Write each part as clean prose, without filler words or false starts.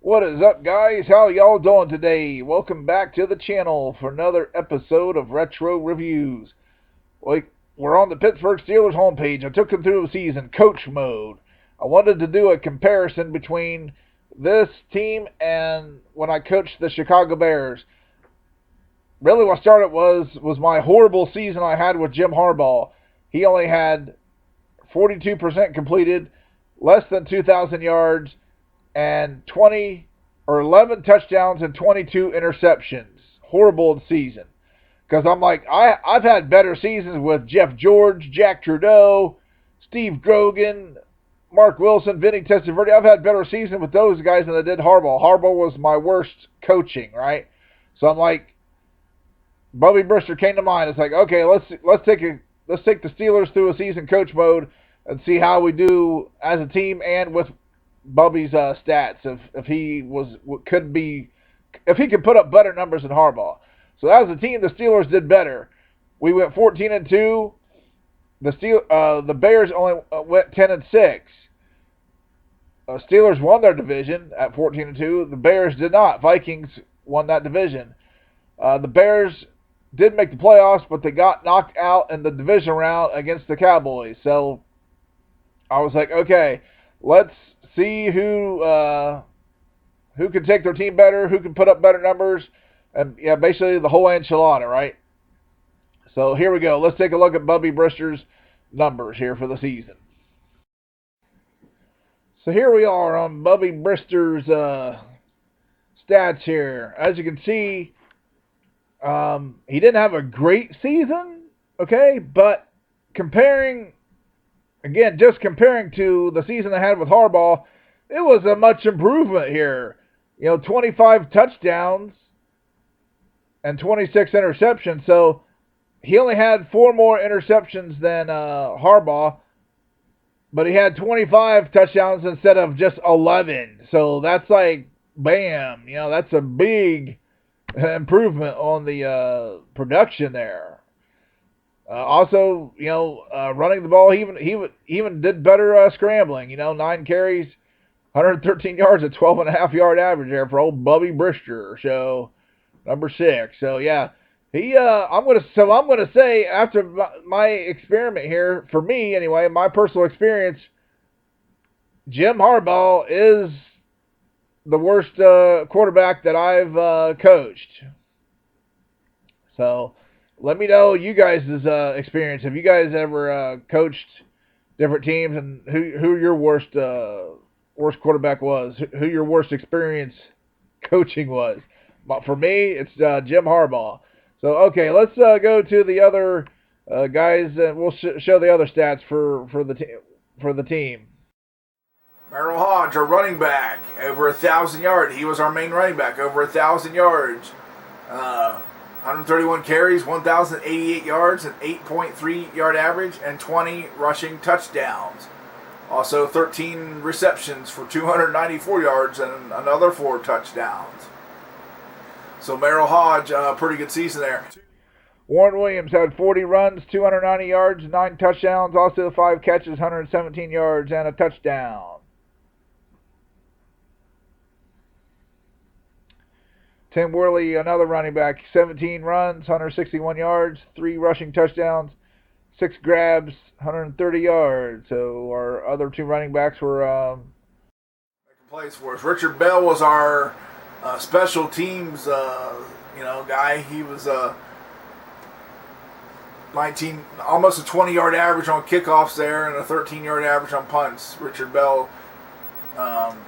What is up, guys? How y'all doing today? Welcome back to the channel for another episode of Retro Reviews. We're on the Pittsburgh Steelers homepage. I took them through the season, coach mode. I wanted to do a comparison between this team and when I coached the Chicago Bears. Really what started was my horrible season I had with Jim Harbaugh. He only had 42% completed, less than 2,000 yards, and 11 touchdowns and 22 interceptions. Horrible season. Because I'm like, I've had better seasons with Jeff George, Jack Trudeau, Steve Grogan, Mark Wilson, Vinny Testaverde. I've had better seasons with those guys than I did Harbaugh. Harbaugh was my worst coaching, right? So I'm like, Bubby Brister came to mind. It's like, okay, let's take the Steelers through a season coach mode and see how we do as a team and with Bubby's stats if he could put up better numbers than Harbaugh. So as a team, the Steelers did better. We went 14-2. The Bears only went 10-6. Steelers won their division at 14-2. The Bears did not. Vikings won that division. The Bears did make the playoffs, but they got knocked out in the division round against the Cowboys. So I was like, okay, let's see who can take their team better, who can put up better numbers, and yeah, basically the whole enchilada, right? So here we go. Let's take a look at Bubby Brister's numbers here for the season. So here we are on Bubby Brister's stats here. As you can see, he didn't have a great season, okay, but just comparing to the season I had with Harbaugh, it was a much improvement here. 25 touchdowns and 26 interceptions. So he only had 4 more interceptions than Harbaugh, but he had 25 touchdowns instead of just 11. So that's like, bam, that's a big improvement on the production there. Also, running the ball, he even did better scrambling. 9 carries, 113 yards, a 12.5-yard average there for old Bubby Brister. So number 6. So yeah, I'm gonna say after my experiment here, for me anyway, my personal experience, Jim Harbaugh is the worst quarterback that I've coached. So let me know you guys' experience. Have you guys ever coached different teams, and who your worst quarterback was? Who your worst experience coaching was? For me, it's Jim Harbaugh. So okay, let's go to the other guys, and we'll show the other stats for the team. Merrill Hodge, our running back, over 1,000 yards. He was our main running back, over 1,000 yards. 131 carries, 1,088 yards, an 8.3 yard average, and 20 rushing touchdowns. Also 13 receptions for 294 yards and another 4 touchdowns. So Merrill Hodge, pretty good season there. Warren Williams had 40 runs, 290 yards, 9 touchdowns, also 5 catches, 117 yards, and a touchdown. Tim Worley, another running back, 17 runs, 161 yards, 3 rushing touchdowns, 6 grabs, 130 yards. So our other 2 running backs were making plays for us. Richard Bell was our special teams guy. He was 19, almost a 20-yard average on kickoffs there, and a 13-yard average on punts. Richard Bell,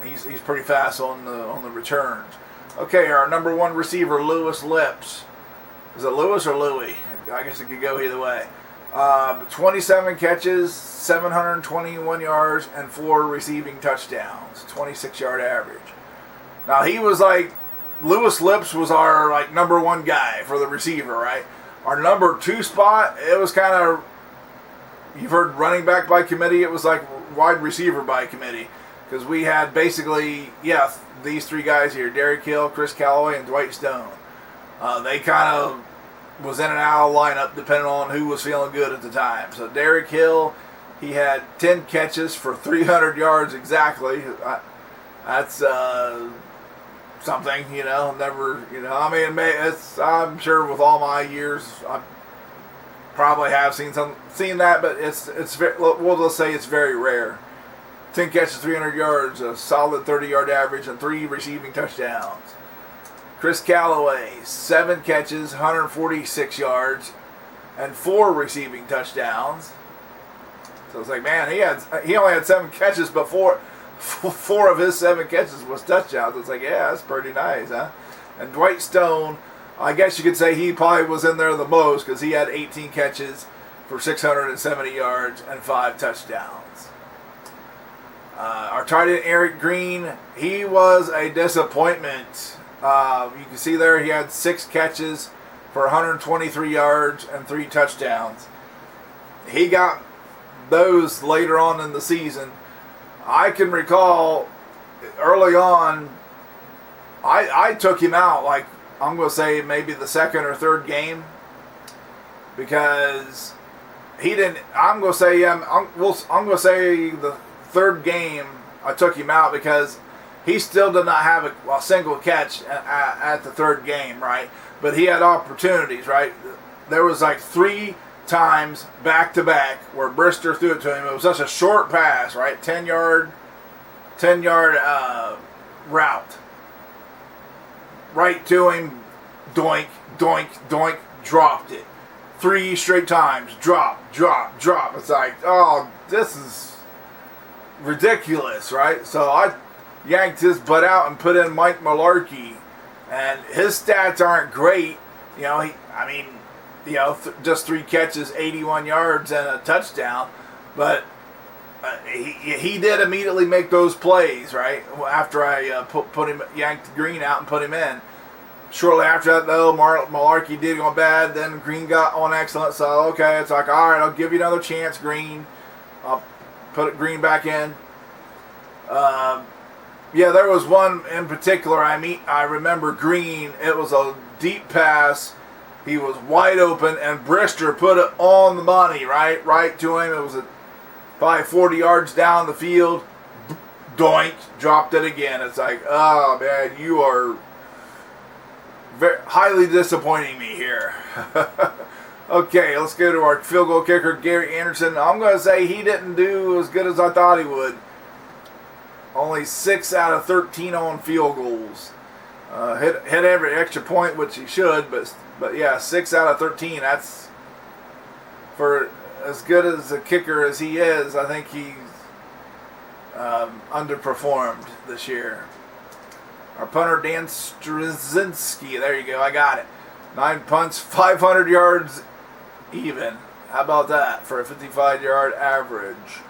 he's pretty fast on the returns. Okay, our number 1 receiver, Lewis Lips. Is it Lewis or Louie? I guess it could go either way. 27 catches, 721 yards, and 4 receiving touchdowns. 26-yard average. Now, he was like Lewis Lips was our like number one guy for the receiver, right? Our number two spot, it was kind of, you've heard running back by committee, it was like wide receiver by committee. Because we had basically, these three guys here, Derek Hill, Chris Callaway, and Dwight Stone. They kind of was in and out of the lineup depending on who was feeling good at the time. So Derek Hill, he had 10 catches for 300 yards exactly. That's something, never, I mean, I'm sure with all my years, I probably have seen that, but it's very, we'll just say it's very rare. 10 catches, 300 yards, a solid 30-yard average, and 3 receiving touchdowns. Chris Callaway, 7 catches, 146 yards, and 4 receiving touchdowns. So it's like, man, he only had 7 catches, but four of his 7 catches was touchdowns. It's like, yeah, that's pretty nice, huh? And Dwight Stone, I guess you could say he probably was in there the most because he had 18 catches for 670 yards and 5 touchdowns. Our tight end, Eric Green, he was a disappointment. You can see there he had 6 catches for 123 yards and 3 touchdowns. He got those later on in the season. I can recall early on, I took him out, like, I'm going to say maybe the second or third game, because he didn't, I'm going to say the third game I took him out because he still did not have a single catch at the third game, right? But he had opportunities, right? There was like 3 times back-to-back where Brister threw it to him. It was such a short pass, right? 10-yard route. Right to him, doink, doink, doink, dropped it. 3 straight times, drop. It's like, oh, this is ridiculous, right? So I yanked his butt out and put in Mike Malarkey, and his stats aren't great. Just 3 catches, 81 yards, and a touchdown, but he did immediately make those plays, right? After I yanked Green out and put him in. Shortly after that, though, Malarkey did go bad. Then Green got on excellent. So, okay, it's like, all right, I'll give you another chance, Green. I'll put Green back in. There was one in particular. I remember Green. It was a deep pass. He was wide open, and Brister put it on the money, right to him. It was probably 40 yards down the field. Doink, dropped it again. It's like, oh, man, you are very highly disappointing me here. Okay, let's go to our field goal kicker, Gary Anderson. I'm going to say he didn't do as good as I thought he would. Only 6 out of 13 on field goals. Hit every extra point, which he should, but yeah, 6 out of 13. That's, for as good as a kicker as he is, I think he's underperformed this year. Our punter, Dan Straczynski. There you go, I got it. 9 punts, 500 yards even. How about that for a 55-yard average?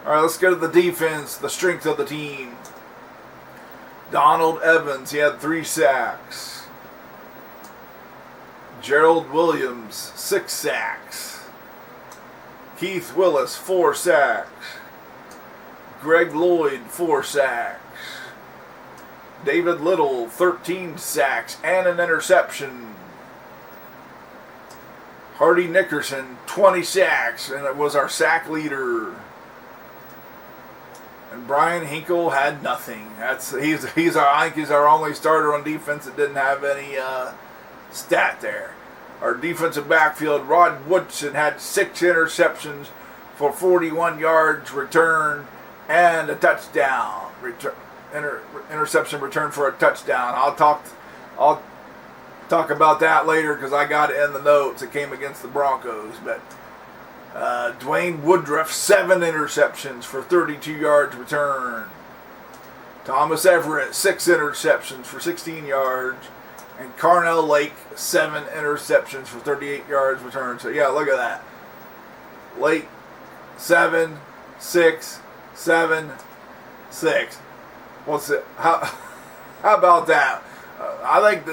All right, let's go to the defense, the strength of the team. Donald Evans, he had 3 sacks. Gerald Williams, 6 sacks. Keith Willis, 4 sacks. Greg Lloyd, 4 sacks. David Little, 13 sacks and an interception. Hardy Nickerson, 20 sacks, and it was our sack leader. And Brian Hinkle had nothing. I think he's our only starter on defense that didn't have any stat there. Our defensive backfield, Rod Woodson, had 6 interceptions for 41 yards return and a touchdown. Interception return for a touchdown. I'll talk about that later because I got it in the notes. It came against the Broncos. But Dwayne Woodruff, 7 interceptions for 32 yards return. Thomas Everett, 6 interceptions for 16 yards. And Carnell Lake, 7 interceptions for 38 yards return. So, yeah, look at that. Lake, 7, 6, 7, 6. What's it? How about that? I think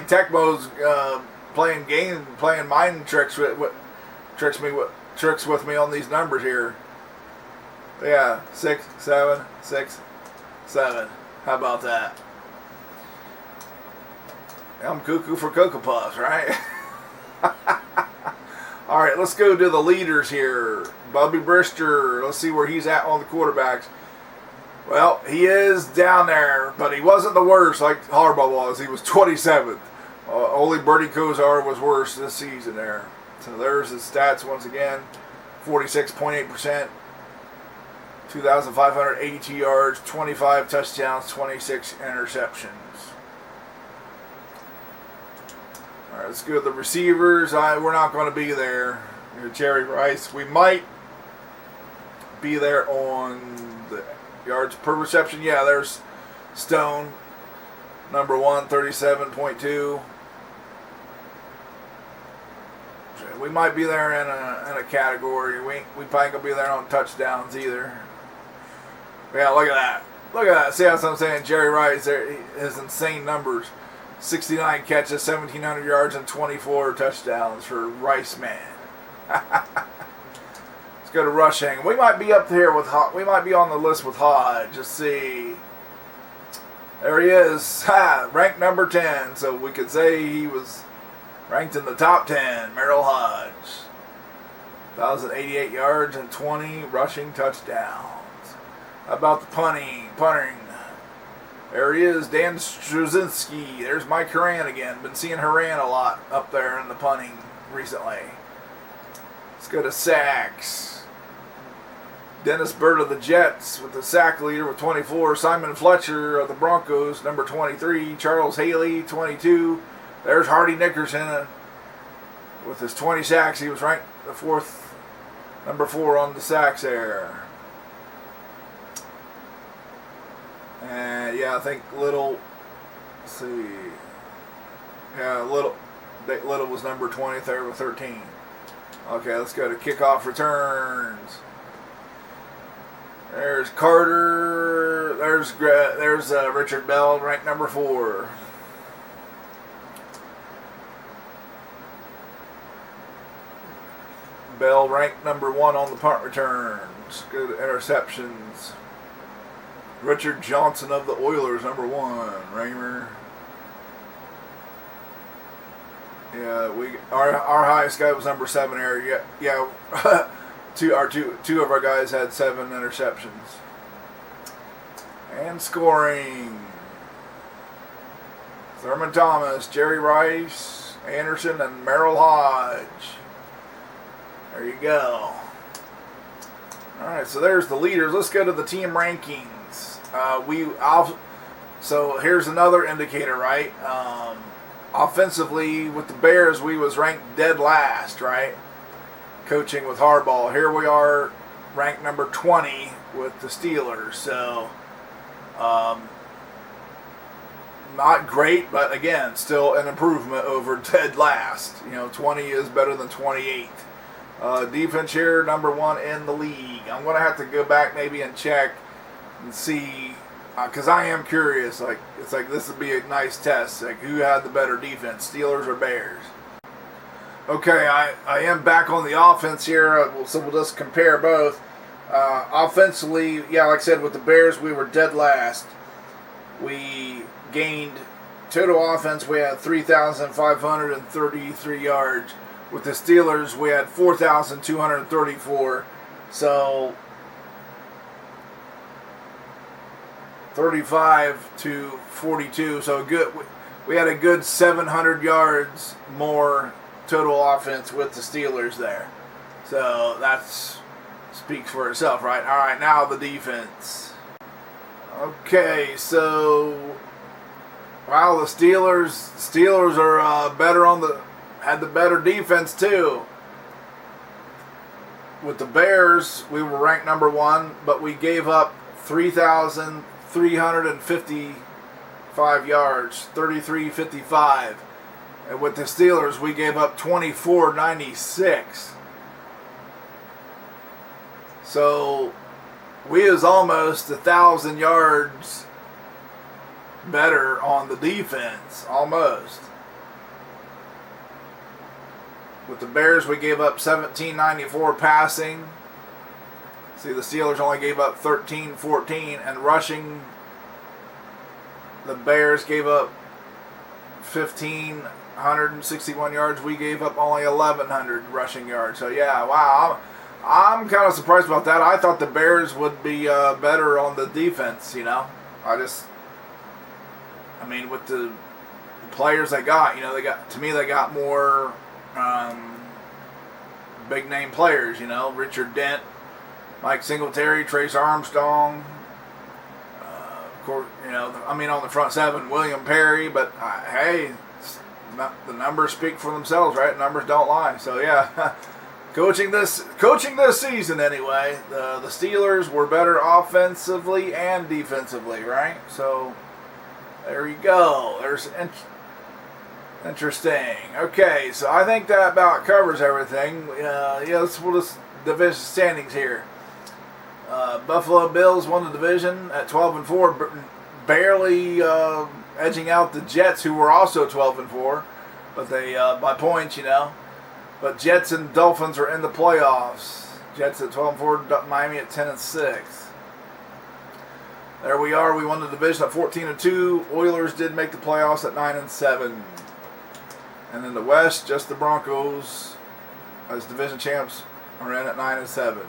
Tecmo's playing mind tricks with me on these numbers here. Yeah, 6, 7, 6, 7. How about that? I'm cuckoo for Cocoa Puffs, right? All right, let's go to the leaders here. Bubby Brister, let's see where he's at on the quarterbacks. Well, he is down there, but he wasn't the worst like Harbaugh was. He was 27th. Only Bertie Kosar was worse this season there. So there's his stats once again. 46.8%, 2,582 yards, 25 touchdowns, 26 interceptions. All right, let's go to the receivers. We're not going to be there. Jerry Rice. We might be there on the yards per reception. Yeah, there's Stone, number 1, 37.2. We might be there in a category. We probably gonna be there on touchdowns either. Yeah, look at that. Look at that. See how I'm saying? Jerry Rice, his insane numbers. 69 catches, 1,700 yards, and 24 touchdowns for Rice Man. Let's go to rushing. We might be up here with we might be on the list with Hodge. Let's see. There he is, ranked number 10. So we could say he was ranked in the top 10. Merrill Hodge, 1,088 yards and 20 rushing touchdowns. How about the punting? There he is, Dan Struzinski. There's Mike Horan again. Been seeing Horan a lot up there in the punting recently. Let's go to sacks. Dennis Byrd of the Jets with the sack leader with 24. Simon Fletcher of the Broncos, number 23. Charles Haley, 22. There's Hardy Nickerson with his 20 sacks. He was ranked number 4 on the sacks there. And yeah, I think Little. Let's see. Yeah, Little was number 20 there with 13. Okay, let's go to kickoff returns. There's Carter. There's Richard Bell, ranked number 4. Bell ranked number 1 on the punt returns. Go to interceptions. Richard Johnson of the Oilers, number 1. Raymer. Yeah, our highest guy was number 7 here. Yeah. two of our guys had 7 interceptions. And scoring. Thurman Thomas, Jerry Rice, Anderson, and Merrill Hodge. There you go. Alright, so there's the leaders. Let's go to the team rankings. So here's another indicator, right? Offensively, with the Bears, we was ranked dead last, right? Coaching with Harbaugh. Here we are, ranked number 20 with the Steelers. So, not great, but again, still an improvement over dead last. 20 is better than 28. Defense here, number 1 in the league. I'm going to have to go back maybe and check and see, because I am curious. It's like this would be a nice test. Like, who had the better defense, Steelers or Bears? Okay, I am back on the offense here, so we'll just compare both. Offensively, yeah, like I said, with the Bears, we were dead last. We gained total offense. We had 3,533 yards. With the Steelers, we had 4,234. So 35 to 42. So good. We had a good 700 yards more total offense with the Steelers there. So that speaks for itself, right? All right, now the defense. Okay, so wow, the Steelers are better had the better defense too. With the Bears, we were ranked number 1, but we gave up 3,355 yards, 33.55. And with the Steelers, we gave up 24.96. So we was almost 1,000 yards better on the defense, almost. With the Bears, we gave up 1794 passing. See, the Steelers only gave up 1314, and rushing, the Bears gave up 1,561 yards. We gave up only 1,100 rushing yards. So, yeah, wow. I'm kind of surprised about that. I thought the Bears would be better on the defense, you know. With the players they got, they got more big name players, Richard Dent, Mike Singletary, Trace Armstrong, of course, on the front seven, William Perry, but hey, the numbers speak for themselves, right? Numbers don't lie. So yeah, coaching this season anyway, the Steelers were better offensively and defensively, right? So there you go. There's interesting. Okay, so I think that about covers everything. Let's division standings here. Buffalo Bills won the division at 12-4, barely edging out the Jets, who were also 12-4, but they by points, But Jets and Dolphins are in the playoffs. Jets at 12-4, Miami at 10-6. There we are. We won the division at 14-2. Oilers did make the playoffs at 9-7. And in the West, just the Broncos, as division champs, are in at 9-7.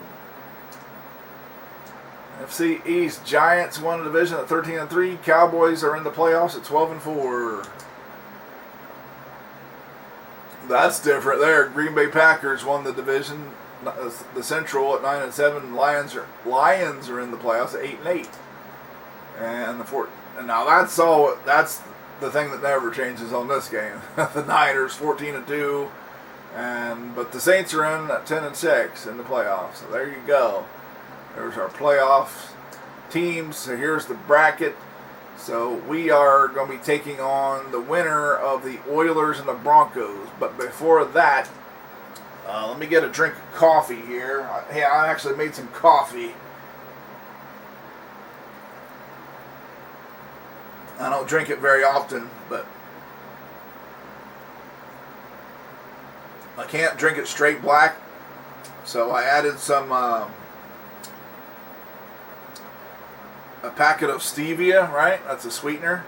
NFC East, Giants won the division at 13-3. Cowboys are in the playoffs at 12-4. That's different there. Green Bay Packers won the division, the Central, at 9-7. Lions are in the playoffs at 8-8. And now that's the thing that never changes on this game. The Niners 14-2, but the Saints are in at 10-6 in the playoffs. So there you go. There's our playoff teams. So here's the bracket. So we are going to be taking on the winner of the Oilers and the Broncos. But before that, let me get a drink of coffee here. I actually made some coffee. I don't drink it very often, but I can't drink it straight black, so I added some a packet of stevia, right? That's a sweetener.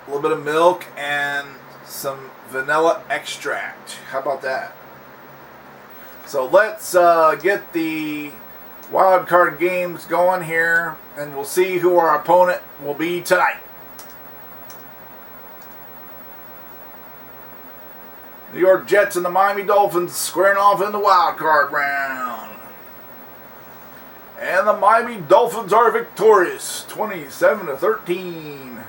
A little bit of milk and some vanilla extract. How about that? So let's get the wild card games going here, and we'll see who our opponent will be tonight. New York Jets and the Miami Dolphins squaring off in the wild card round. And the Miami Dolphins are victorious, 27-13.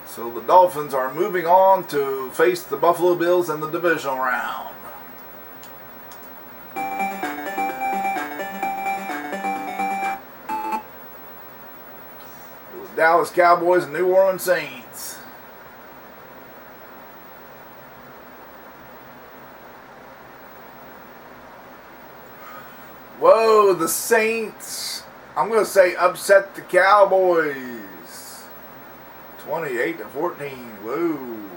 So the Dolphins are moving on to face the Buffalo Bills in the divisional round. Dallas Cowboys and New Orleans Saints. Whoa, the Saints, I'm going to say, upset the Cowboys. 28-14. Whoa.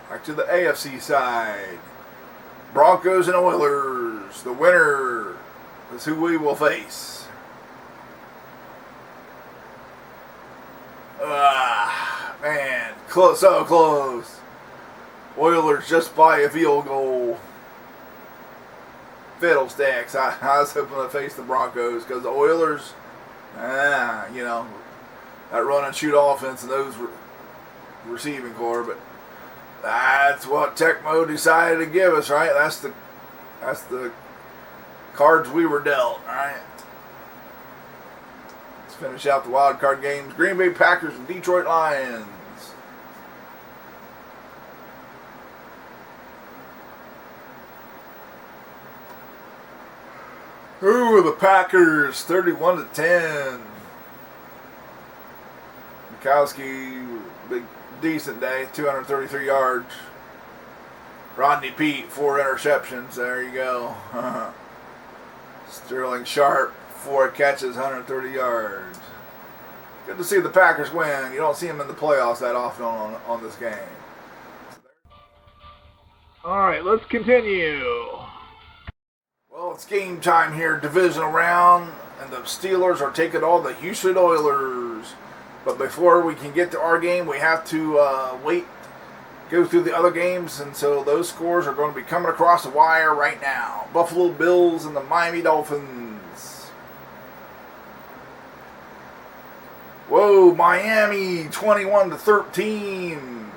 Back to the AFC side. Broncos and Oilers. The winner is who we will face. Man, close, so close. Oilers just by a field goal. Fiddlesticks. I was hoping to face the Broncos because the Oilers, that run and shoot offense and those receiving core, but that's what Tecmo decided to give us, right? That's the cards we were dealt, right? Let's finish out the wild card games. Green Bay Packers and Detroit Lions. Ooh, the Packers, 31-10. Mikowski, big, decent day, 233 yards. Rodney Peete, 4 interceptions. There you go. Sterling Sharp, 4 catches, 130 yards. Good to see the Packers win. You don't see them in the playoffs that often on this game. All right, let's continue. Well, it's game time here, divisional round, and the Steelers are taking on the Houston Oilers. But before we can get to our game, we have to go through the other games, and so those scores are going to be coming across the wire right now. Buffalo Bills and the Miami Dolphins. Whoa, Miami 21-13.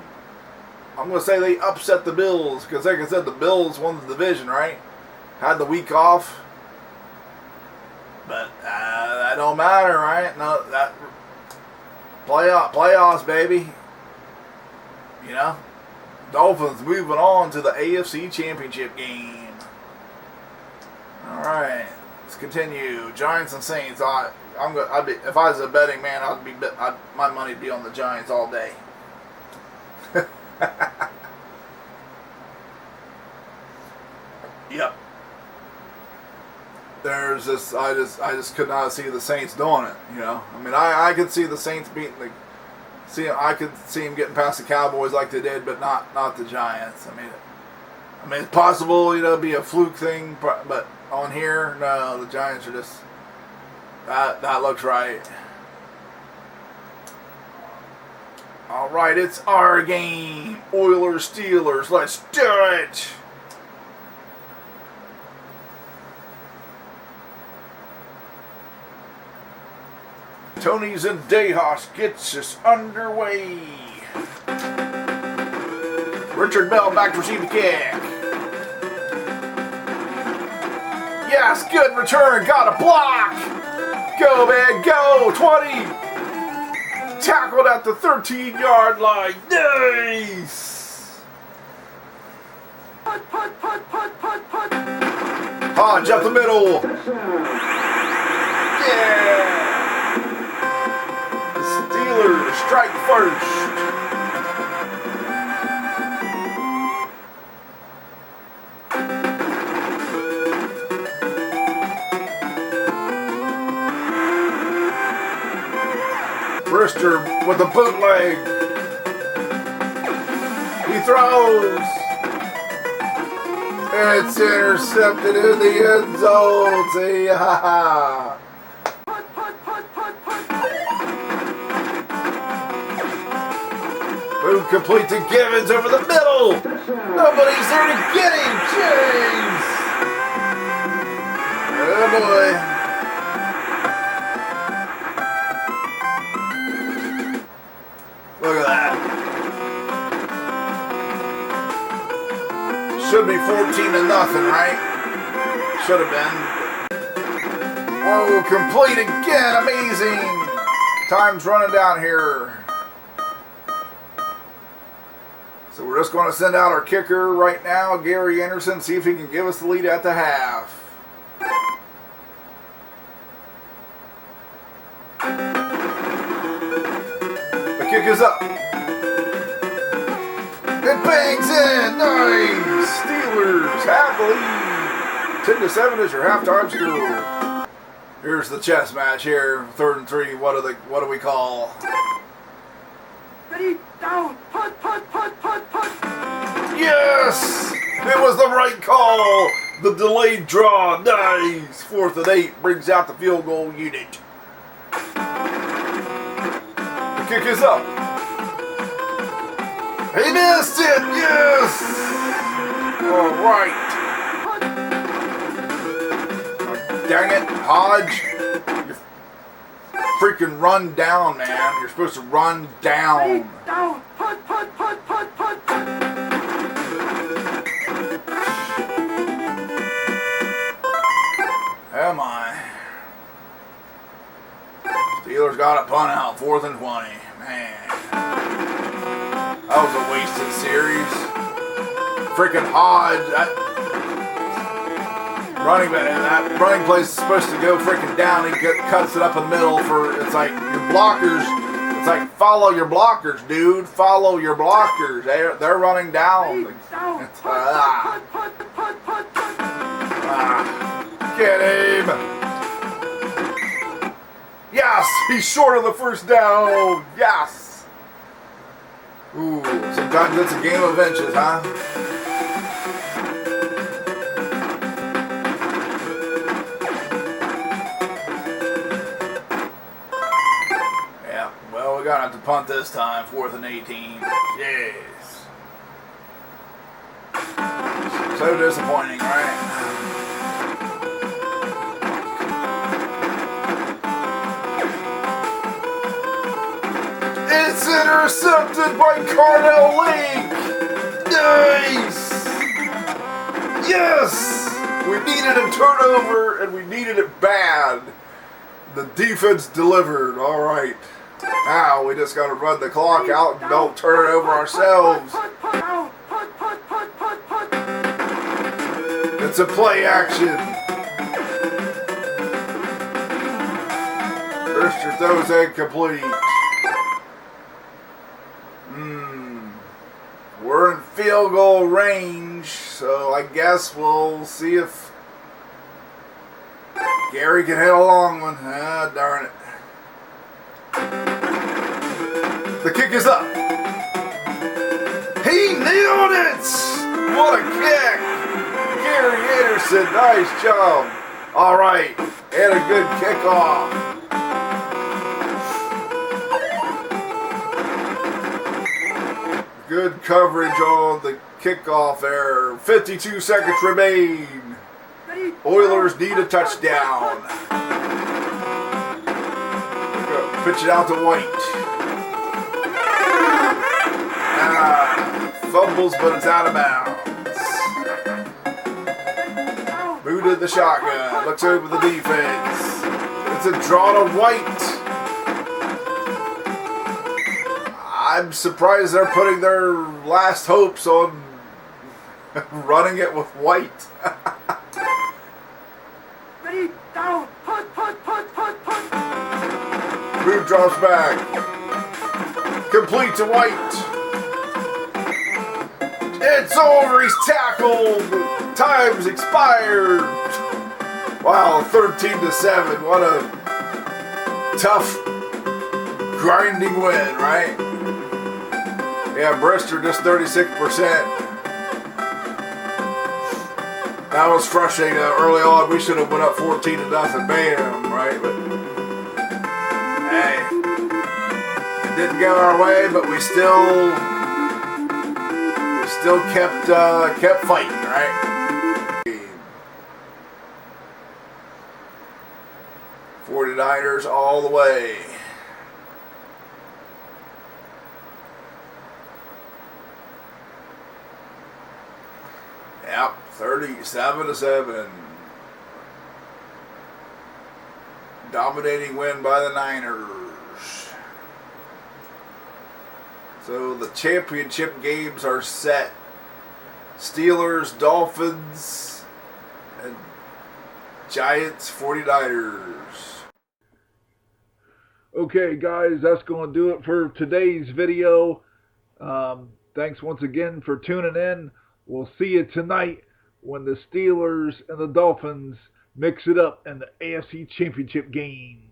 I'm going to say they upset the Bills because, like I said, the Bills won the division, right? Had the week off. But that don't matter, right? No, that playoffs, baby. You know? Dolphins moving on to the AFC Championship game. All right, let's continue. Giants and Saints. If I was a betting man, my money'd be on the Giants all day. Yep. There's this. I just could not see the Saints doing it. You know. I mean, I could see the Saints beating the. I could see them getting past the Cowboys like they did, but not the Giants. I mean, it's possible, you know, be a fluke thing, but on here, no, the Giants are just. That looks right. All right, it's our game. Oilers, Steelers, let's do it. Tony's and Dayhoff gets us underway. Richard Bell back to receive the kick. Yes, good return. Got a block. Go, man, go. 20. Tackled at the 13-yard line. Nice. Hodge up the middle. Yeah. Steelers strike first. Brister with a bootleg. He throws. It's intercepted in the end zone. See, ha ha. Move complete to Givens over the middle. Nobody's there to get him. Jeez. Oh boy. Look at that. Should be 14-0, right? Should have been. Whoa, complete again. Amazing. Time's running down here. So we're just going to send out our kicker right now, Gary Anderson, see if he can give us the lead at the half. The kick is up. It bangs in. Nice. Steelers have the lead. 10-7 is your halftime score. Here's the chess match here. 3rd and 3. What do we call? Ready, down, punt. Yes! It was the right call. The delayed draw. Nice. 4th and 8 brings out the field goal unit. The kick is up. He missed it. Yes. All right. Oh, dang it, Hodge. Freaking run down, man. You're supposed to run down. Down, punt. Am I? Steelers got a punt out, 4th and 20. Man. That was a wasted series. Freaking Hodge. That running play is supposed to go freaking down. He cuts it up in the middle for, it's like your blockers. It's like, follow your blockers, dude. Follow your blockers. They're running down. Get him! Yes! He's short of the first down! Yes! Ooh, sometimes it's a game of inches, huh? Yeah, well, we're gonna have to punt this time. 4th and 18. Yes. So disappointing, right? It's intercepted by Cardell Lake! Nice! Yes! We needed a turnover and we needed it bad. The defense delivered. Alright. Now we just gotta run the clock out and don't turn it over ourselves. It's a play action. Brewster throws incomplete. We're in field goal range, so I guess we'll see if Gary can hit a long one. Ah, darn it. The kick is up. He nailed it! What a kick! Gary Anderson, nice job. All right, and a good kickoff. Good coverage on the kickoff there. 52 seconds remain. Oilers need a touchdown. Pitch it out to White. Fumbles, but it's out of bounds. Moved to the shotgun. Looks over the defense. It's a draw to White. I'm surprised they're putting their last hopes on running it with White. Move drops back. Complete to White. It's over. He's tackled. Time's expired. Wow, 13-7. What a tough, grinding win, right? Yeah, Brewster just 36%. That was frustrating. Early on, we should have went up 14-0, bam, right? But hey, it didn't go our way, but we still kept fighting, right? 49ers all the way. Yep, 37-7. Dominating win by the Niners. So the championship games are set. Steelers, Dolphins, and Giants, 49ers. Okay, guys, that's going to do it for today's video. Thanks once again for tuning in. We'll see you tonight when the Steelers and the Dolphins mix it up in the AFC Championship game.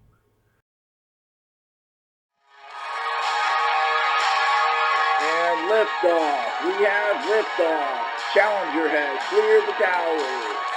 And liftoff. We have liftoff. Challenger has cleared the tower.